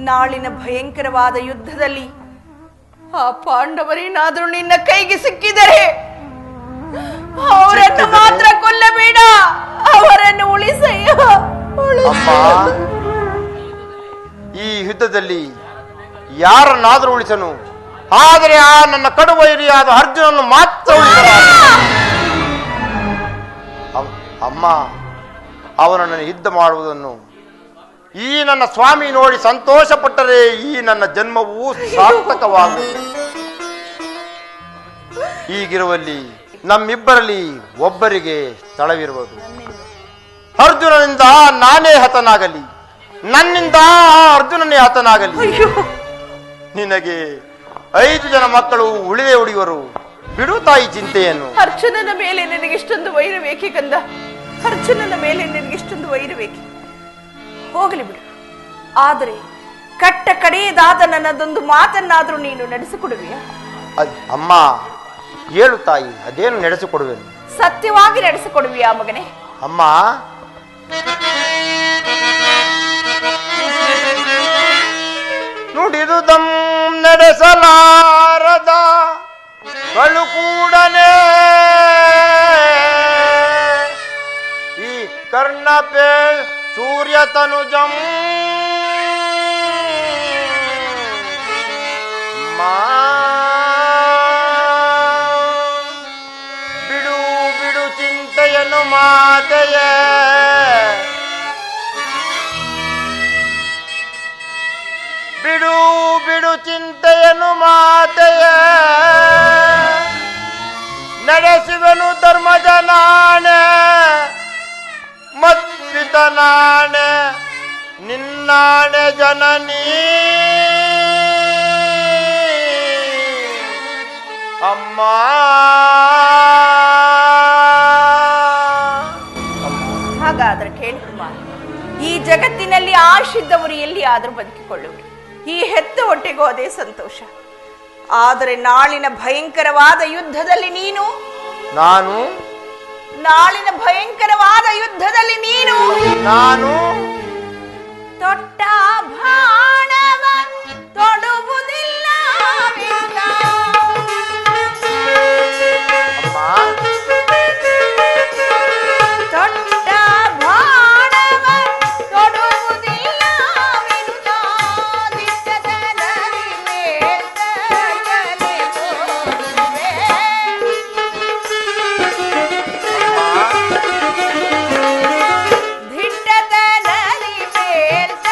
C: ನಾಳಿನ ಭಯಂಕರವಾದ ಯುದ್ಧದಲ್ಲಿ ಆ ಪಾಂಡವರೇನಾದರೂ ನಿನ್ನ ಕೈಗೆ ಸಿಕ್ಕಿದರೆ ಅವರನ್ನು ಮಾತ್ರ ಕೊಲ್ಲಬೇಡ, ಅವರನ್ನು ಉಳಿಸಯ್ಯ.
A: ಅಮ್ಮ, ಈ ಯುದ್ಧದಲ್ಲಿ ಯಾರನ್ನಾದರೂ ಉಳಿಸನು, ಆದರೆ ಆ ನನ್ನ ಕಡುವೈರಿಯಾದ ಅರ್ಜುನನ್ನು ಮಾತ್ರ ಉಳಿಸಲಾರೆ. ಅಮ್ಮ, ಅವನನ್ನು ಯುದ್ಧ ಮಾಡುವುದನ್ನು ಈ ನನ್ನ ಸ್ವಾಮಿ ನೋಡಿ ಸಂತೋಷ ಪಟ್ಟರೆ ಈ ನನ್ನ ಜನ್ಮವು ಸಾರ್ಥಕವಾಗುವುದು. ಹೀಗಿರುವಲ್ಲಿ ನಮ್ಮಿಬ್ಬರಲ್ಲಿ ಒಬ್ಬರಿಗೆ ಸ್ಥಳವಿರುವುದು. ಅರ್ಜುನನಿಂದ ನಾನೇ ಹತನಾಗಲಿ, ನನ್ನಿಂದ ಅರ್ಜುನನೇ ಹತನಾಗಲಿ. ನಿನಗೆ 5 ಜನ ಮಕ್ಕಳು ಉಳಿದೇ ಉಳಿಯುವರು. ಬಿಡು ತಾಯಿ ಚಿಂತೆಯನ್ನು.
C: ಅರ್ಜುನನ ಮೇಲೆ ನಿನಗಿಷ್ಟೊಂದು ವೈರವೇಕೆ ಕಂದ? ಅರ್ಜುನನ ಮೇಲೆ ನಿನಗಿಷ್ಟೊಂದು ವೈರವೇಕೆ? ಹೋಗಲಿ ಬಿಡು. ಆದರೆ ಕಟ್ಟ ಕಡೆಯದಾದ ನನ್ನದೊಂದು ಮಾತನ್ನಾದ್ರೂ ನೀನು ನಡೆಸಿಕೊಡುವೆಯಾ?
A: ಅಮ್ಮ, ಹೇಳು ತಾಯಿ, ಅದೇನು ನಡೆಸಿಕೊಡುವೆನು?
C: ಸತ್ಯವಾಗಿ ನಡೆಸಿಕೊಡುವೆಯಾ ಮಗನೇ?
A: ಅಮ್ಮ, ನುಡಿದುದಂ ನಡೆಸಲಾರದ ಕಳು ಕೂಡನೆ ಈ ಕರ್ಣಪೇ ಸೂರ್ಯ ತನುಜಂ ಬಿಡು ಬಿಡು ಚಿಂತೆಯನ್ನು ಮಾತೆಯ, ಬಿಡು ಬಿಡು ಚಿಂತೆಯನ್ನು ಮಾತೆಯ, ನಡೆಸುವೆನು ಧರ್ಮದ ನಾಣೆ ಮತ್ಪಿತ ನಾಣೆ ನಿನ್ನಾಣೆ ಜನನೀ. ಅಮ್ಮ,
C: ಹಾಗಾದ್ರೆ ಕೇಳಿ ಕುಮಾರ್, ಈ ಜಗತ್ತಿನಲ್ಲಿ ಆಶಿದ್ದವರು ಎಲ್ಲಿ ಆದರೂ ಬದುಕಿಕೊಳ್ಳುವರು. ಈ ಹೆತ್ತ ಹೊಟ್ಟೆಗೂ ಅದೇ ಸಂತೋಷ. ಆದರೆ ನಾಳಿನ ಭಯಂಕರವಾದ ಯುದ್ಧದಲ್ಲಿ ನೀನು ನಾಳಿನ ಭಯಂಕರವಾದ ಯುದ್ಧದಲ್ಲಿ ನಾನು ತೊಟ್ಟ ಬಾಣವ ತೊಡುವುದಿಲ್ಲ. ತೊಟ್ಟ ಬಾಣವ ತೊಡುವುದಿಲ್ಲ ದಿಟ್ಟದ ನದಿ ಮೇಲ್ತ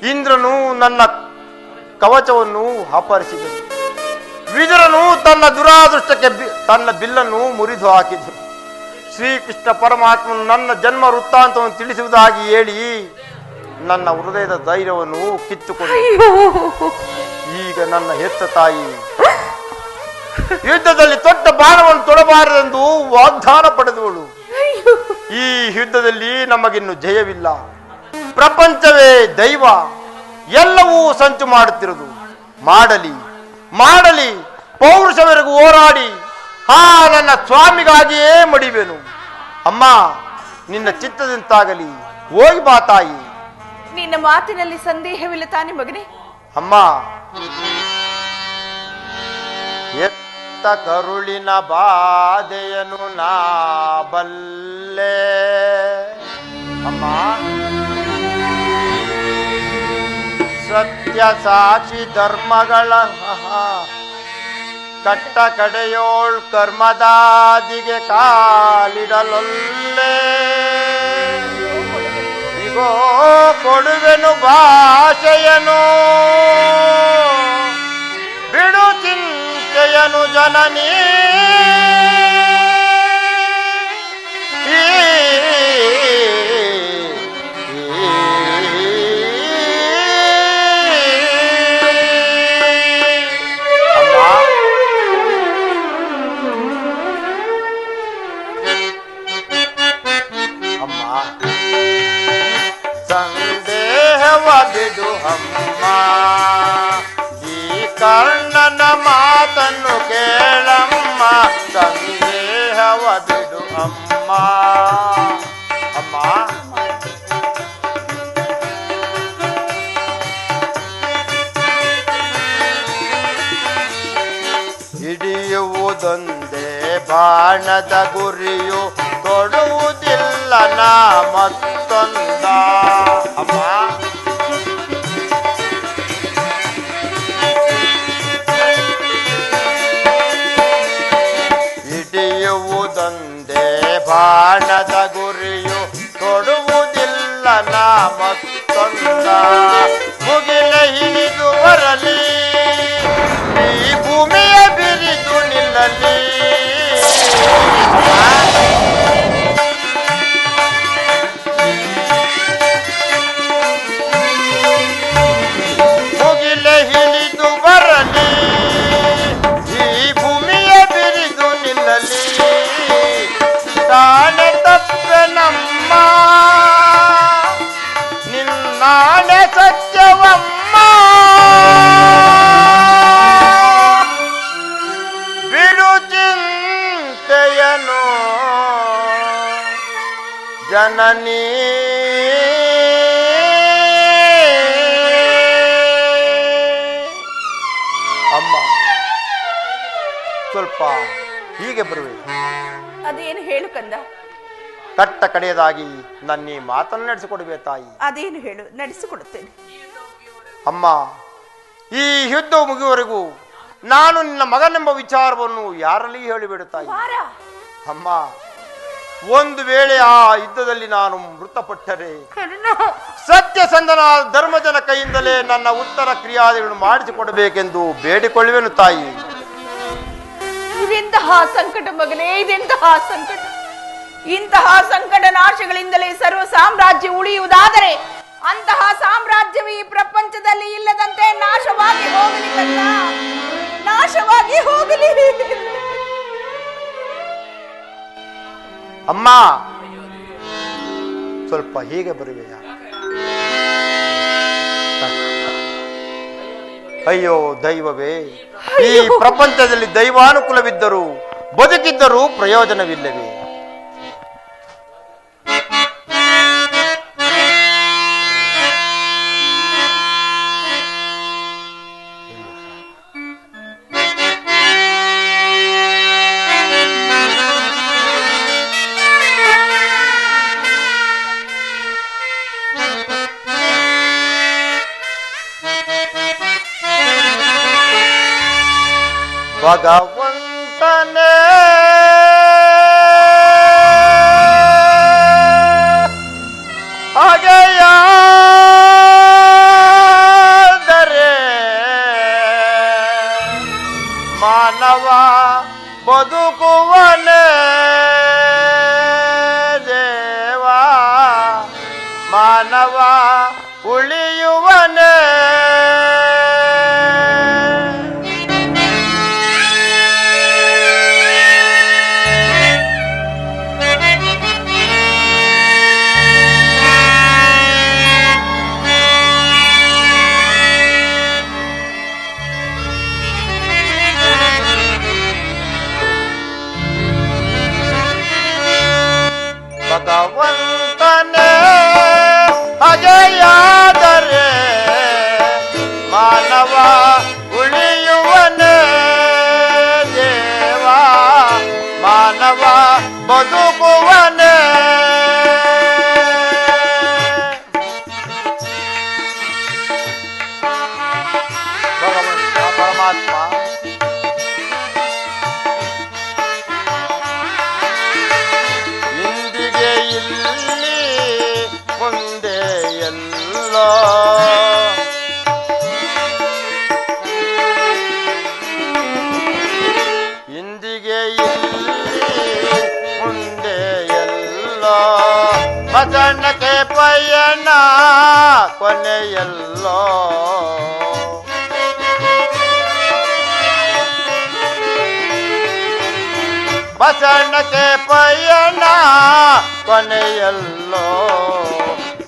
A: ಇಂದ್ರನು ನನ್ನ ಕವಚವನ್ನು ಅಪಹರಿಸಿದನು. ವಿದುರನು ತನ್ನ ದುರಾದೃಷ್ಟಕ್ಕೆ ತನ್ನ ಬಿಲ್ಲನ್ನು ಮುರಿದು ಹಾಕಿದನು. ಶ್ರೀಕೃಷ್ಣ ಪರಮಾತ್ಮನು ನನ್ನ ಜನ್ಮ ವೃತ್ತಾಂತವನ್ನು ತಿಳಿಸುವುದಾಗಿ ಹೇಳಿ ನನ್ನ ಹೃದಯದ ಧೈರ್ಯವನ್ನು ಕಿತ್ತುಕೊಂಡು ಈಗ ನನ್ನ ಹೆತ್ತ ತಾಯಿ ಯುದ್ಧದಲ್ಲಿ ತೊಟ್ಟ ಬಾಣವನ್ನು ತೊಡಬಾರದೆಂದು ವಾಗ್ದಾನ ಪಡೆದವಳು. ಈ ಯುದ್ಧದಲ್ಲಿ ನಮಗಿನ್ನು ಜಯವಿಲ್ಲ. ಪ್ರಪಂಚವೇ ದೈವ, ಎಲ್ಲವೂ ಸಂಚು ಮಾಡುತ್ತಿರುವುದು. ಮಾಡಲಿ ಮಾಡಲಿ ಪೌರುಷವರೆಗೂ ಹೋರಾಡಿ ನನ್ನ ಸ್ವಾಮಿಗಾಗಿಯೇ ಮಡಿವೆನು. ಅಮ್ಮ, ನಿನ್ನ ಚಿತ್ತದಂತಾಗಲಿ. ಹೋಗಿ ಬಾ ತಾಯಿ.
C: ನಿನ್ನ ಮಾತಿನಲ್ಲಿ ಸಂದೇಹವಿಲ್ಲ ತಾನೆ ಮಗನೇ?
A: ಅಮ್ಮ, ಎತ್ತ ಕರುಳಿನ ಬಾಧೆಯನು ನಾ ಬಲ್ಲೆ. ಅಮ್ಮ, ಸತ್ಯ ಸಾಕ್ಷಿ ಧರ್ಮಗಳ ಕಟ್ಟ ಕಡೆಯೋಳ್ ಕರ್ಮದಾದಿಗೆ ಕಾಲಿಡಲೊಲ್ಲೆ. ಇಗೋ ಕೊಡುವೆನು ಭಾಷೆಯನು, ಬಿಡು ಚಿಂತೆಯನು ಜನನೀ. ಬಿಡು ಅಮ್ಮ, ಈ ಕರ್ಣನ ಮಾತನ್ನು ಕೇಳಮ್ಮ. ಸಂದೇಹವ ಬಿಡು ಅಮ್ಮ. ಅಮ್ಮ, ಹಿಡಿಯುವುದೊಂದೇ ಬಾಣದ ಗುರಿಯು, ತೊಡುವುದಿಲ್ಲ ನಾ ಮತ್ತೊಂದ. ಅಮ್ಮ, ಹಿಡಿಯುವುದೊಂದೇ ಬಾಣದ ಗುರಿಯು, ತೊಡುವುದಿಲ್ಲ ನಾ ಮತ್ತೊಂದ. ಮುಗಿಲ ಹಿಡಿದು ಬರಲಿ, ಈ ಭೂಮಿಯ ಬಿರಿದು ನಿಲ್ಲಲಿ. ಮುಗಿಲ ಹಿಡಿದು ಬರಲಿ, ಈ ಭೂಮಿಯ ಬಿರಿದು ನಿಲ್ಲಲಿ. ತಾನೆ ತಪ್ಪೆ ನಮ್ಮ, ನಿನ್ನಾನೆ ಸತ್ಯವಮ್ಮ. ಬಿಡು ಚಿಂತೆಯನು ಜನನೀ. ಅಮ್ಮ, ಸ್ವಲ್ಪ ಹೀಗೆ ಬರುವೆ.
C: ಅದೇನು ಹೇಳು ಕಂದ?
A: ಕಟ್ಟ ಕಡೆಯದಾಗಿ ನನ್ನ ಈ ಮಾತನ್ನು ನಡೆಸಿಕೊಡುವೆ ತಾಯಿ.
C: ಅದೇನು ಹೇಳು, ನಡೆಸಿಕೊಡುತ್ತೇನೆ.
A: ಅಮ್ಮ, ಈ ಯುದ್ಧ ಮುಗಿಯುವವರೆಗೂ ನಾನು ನಿನ್ನ ಮಗನೆಂಬ ವಿಚಾರವನ್ನು ಯಾರಲ್ಲಿ ಹೇಳಿಬಿಡು ತಾಯಿ. ಅಮ್ಮ, ಒಂದು ವೇಳೆ ಆ ಯುದ್ಧದಲ್ಲಿ ನಾನು ಮೃತಪಟ್ಟರೆ ಸತ್ಯಸಂಧನ ಧರ್ಮಜನ ಕೈಯಿಂದಲೇ ನನ್ನ ಉತ್ತರ ಕ್ರಿಯಾದಿಗಳನ್ನು ಮಾಡಿಸಿಕೊಡಬೇಕೆಂದು ಬೇಡಿಕೊಳ್ಳುವೆನು ತಾಯಿ.
C: ಇದೆಂತಹ ಸಂಕಟ ಮಗನೇ, ಇದೆಂತಹ ಸಂಕಟ! ಇಂತಹ ಸಂಕಟ ನಾಶಗಳಿಂದಲೇ ಸರ್ವ ಸಾಮ್ರಾಜ್ಯ ಉಳಿಯುವುದಾದರೆ ಅಂತಹ ಸಾಮ್ರಾಜ್ಯವು ಈ ಪ್ರಪಂಚದಲ್ಲಿ ಇಲ್ಲದಂತೆ ನಾಶವಾಗಿ ಹೋಗಲಿ ಕಣ್ಣ, ನಾಶವಾಗಿ ಹೋಗಲಿ.
A: ಅಮ್ಮ, ಸ್ವಲ್ಪ ಹೀಗೆ ಬರುವೆಯಾ? ಅಯ್ಯೋ ದೈವವೇ, ಈ ಪ್ರಪಂಚದಲ್ಲಿ ದೈವಾನುಕೂಲವಿದ್ದರೂ ಬದುಕಿದ್ದರೂ ಪ್ರಯೋಜನವಿಲ್ಲವೇ? ಭಗವಂತನೇ ಹಾಗೆಯ ಉಳಿಯುವನೇ ಭಗವಂತನೇ ಹಾಗೆಯಾದರೆ ಮಾನವ ಉಳಿಯುವನೇ ದೇವ ಮಾನವ ಬದುಕುವನೇ ಭಗವಂತ ಪರಮಾತ್ಮ ಇಂದಿಗೆ ಇಲ್ಲಿ ಮುಂದೆ ಎಲ್ಲೋ ಇಂದಿಗೆ ಇಲ್ಲಿ ಮುಂದೆ ಎಲ್ಲೋ ಮದನಕ್ಕೆ ಪಯಣ ಕೊನೆಯಲ್ಲೋ ಬಸಣ್ಣಕ್ಕೆ ಪಯಣ ಕೊನೆಯಲ್ಲೋ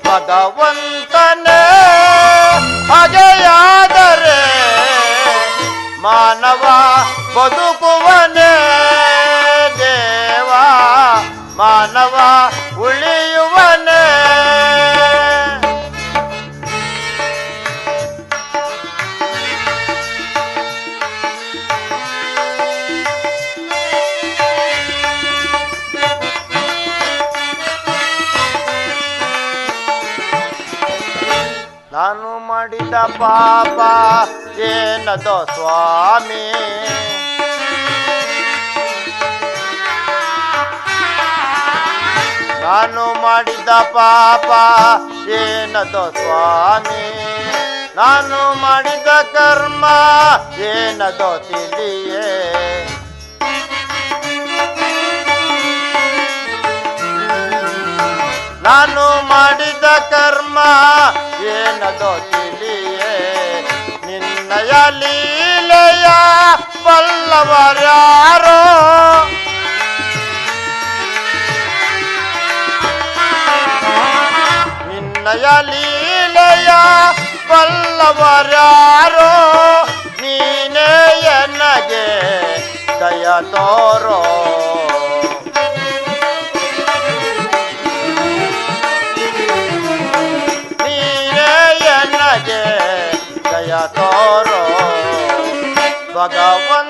A: ಭಗವಂತನೇ ಹಾಗೆಯಾದರೆ ಮಾನವ ಬದುಕುವನೇ ದೇವ ಮಾನವ ಉಳಿಯುವನೇ ನಾನು ಮಾಡಿದ ಪಾಪ ಏನದೋ ಸ್ವಾಮಿ ನಾನು ಮಾಡಿದ ಪಾಪ ಏನದೋ ಸ್ವಾಮಿ ನಾನು ಮಾಡಿದ ಕರ್ಮ ಏನದೋ ತಿಳಿಯೇ ನಾನು ಮಾಡಿದ ಕರ್ಮ ಏನದೋ ತಿಳಿಯೇ ನಿನ್ನಯ ಲೀಲೆಯ ಬಲ್ಲವರ್ಯಾರೋ ನಿನ್ನಯ ಲೀಲೆಯ ಬಲ್ಲವರ್ಯಾರೋ ನೀನೇ ಎನಗೆ ದಯ ತೋರೋ ದಯ ತೋರೋ ಭಗವಂತ